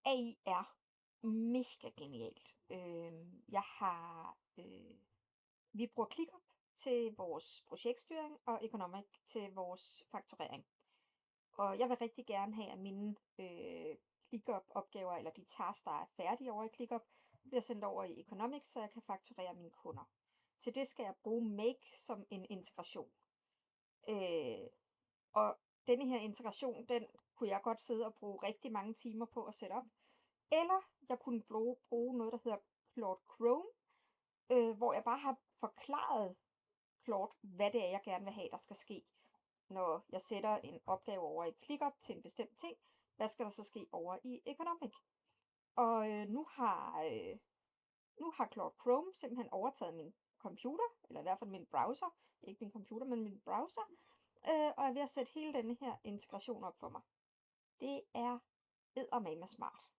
AI er mega genialt. Vi bruger ClickUp til vores projektstyring og Economic til vores fakturering. Og jeg vil rigtig gerne have, at mine ClickUp-opgaver, eller de tasks, der er færdige over i ClickUp, bliver sendt over i Economics, så jeg kan fakturere mine kunder. Til det skal jeg bruge Make som en integration. Og denne her integration, den kunne jeg godt sidde og bruge rigtig mange timer på at sætte op. Eller jeg kunne bruge noget, der hedder Claude Chrome, hvor jeg bare har forklaret Claude, hvad det er, jeg gerne vil have, der skal ske. Når jeg sætter en opgave over i ClickUp til en bestemt ting, hvad skal der så ske over i Economic? Og nu har Claude Chrome simpelthen overtaget min computer, eller i hvert fald min browser, ikke min computer, men min browser, og er ved at sætte hele denne her integration op for mig. Det er eddermame smart.